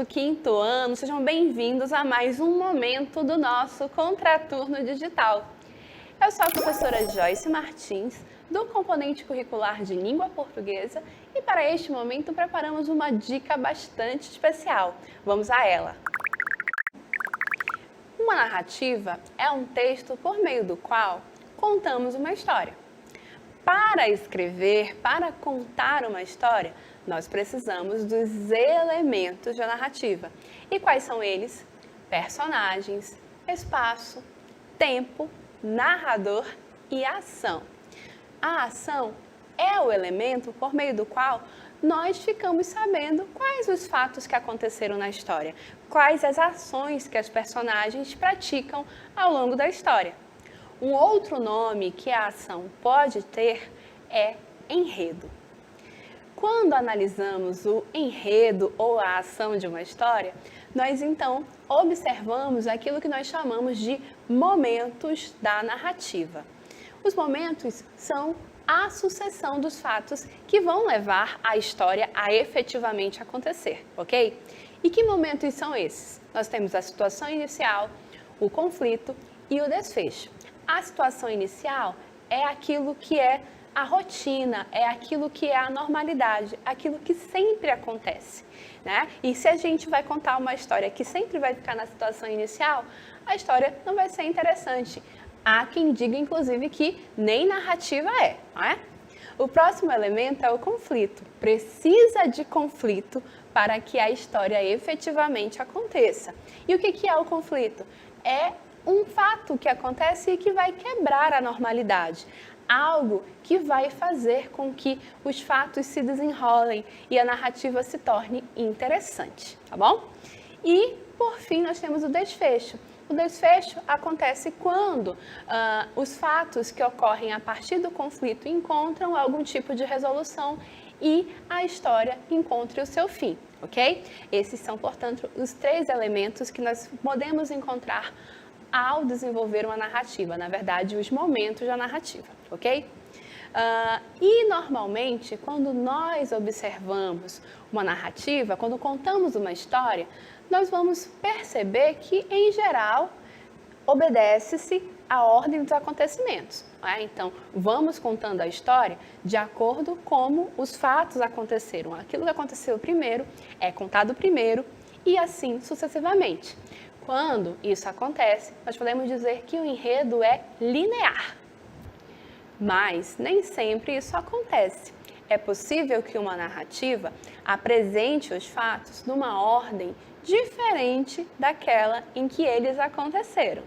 do quinto ano, sejam bem-vindos a mais um momento do nosso Contraturno Digital. Eu sou a professora Joyce Martins, do componente curricular de Língua Portuguesa, e para este momento preparamos uma dica bastante especial. Vamos a ela! Uma narrativa é um texto por meio do qual contamos uma história. Para escrever, para contar uma história, nós precisamos dos elementos da narrativa. E quais são eles? Personagens, espaço, tempo, narrador e ação. A ação é o elemento por meio do qual nós ficamos sabendo quais os fatos que aconteceram na história, quais as ações que as personagens praticam ao longo da história. Um outro nome que a ação pode ter é enredo. Quando analisamos o enredo ou a ação de uma história, nós então observamos aquilo que nós chamamos de momentos da narrativa. Os momentos são a sucessão dos fatos que vão levar a história a efetivamente acontecer, ok? E que momentos são esses? Nós temos a situação inicial, o conflito e o desfecho. A situação inicial é aquilo que é a rotina, é aquilo que é a normalidade, aquilo que sempre acontece, né? E se a gente vai contar uma história que sempre vai ficar na situação inicial, a história não vai ser interessante. Há quem diga, inclusive, que nem narrativa é, não é? O próximo elemento é o conflito. Precisa de conflito para que a história efetivamente aconteça. E o que é o conflito? É um fato que acontece e que vai quebrar a normalidade. Algo que vai fazer com que os fatos se desenrolem e a narrativa se torne interessante, tá bom? E, por fim, nós temos o desfecho. O desfecho acontece quando os fatos que ocorrem a partir do conflito encontram algum tipo de resolução e a história encontre o seu fim, ok? Esses são, portanto, os 3 elementos que nós podemos encontrar ao desenvolver uma narrativa, na verdade, os momentos da narrativa, ok? E normalmente, quando nós observamos uma narrativa, quando contamos uma história, nós vamos perceber que, em geral, obedece-se à ordem dos acontecimentos. Né? Então, vamos contando a história de acordo com como os fatos aconteceram. Aquilo que aconteceu primeiro é contado primeiro e assim sucessivamente. Quando isso acontece, nós podemos dizer que o enredo é linear. Mas nem sempre isso acontece. É possível que uma narrativa apresente os fatos numa ordem diferente daquela em que eles aconteceram.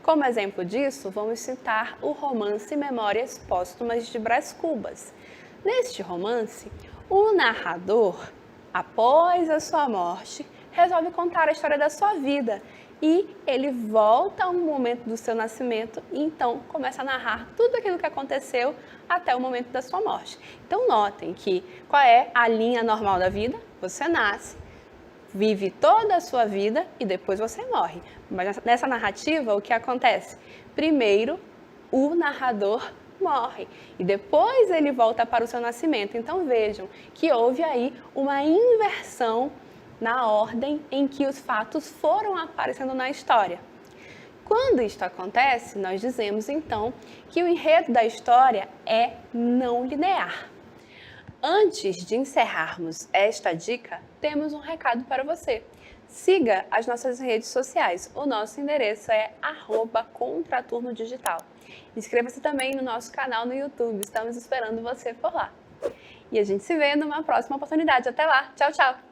Como exemplo disso, vamos citar o romance Memórias Póstumas de Brás Cubas. Neste romance, o narrador, após a sua morte, resolve contar a história da sua vida e ele volta a um momento do seu nascimento e então começa a narrar tudo aquilo que aconteceu até o momento da sua morte. Então notem que qual é a linha normal da vida? Você nasce, vive toda a sua vida e depois você morre. Mas nessa narrativa o que acontece? Primeiro o narrador morre e depois ele volta para o seu nascimento. Então vejam que houve aí uma inversão na ordem em que os fatos foram aparecendo na história. Quando isto acontece, nós dizemos então que o enredo da história é não linear. Antes de encerrarmos esta dica, temos um recado para você. Siga as nossas redes sociais. O nosso endereço é @contraturnodigital. Inscreva-se também no nosso canal no YouTube. Estamos esperando você por lá. E a gente se vê numa próxima oportunidade. Até lá. Tchau, tchau!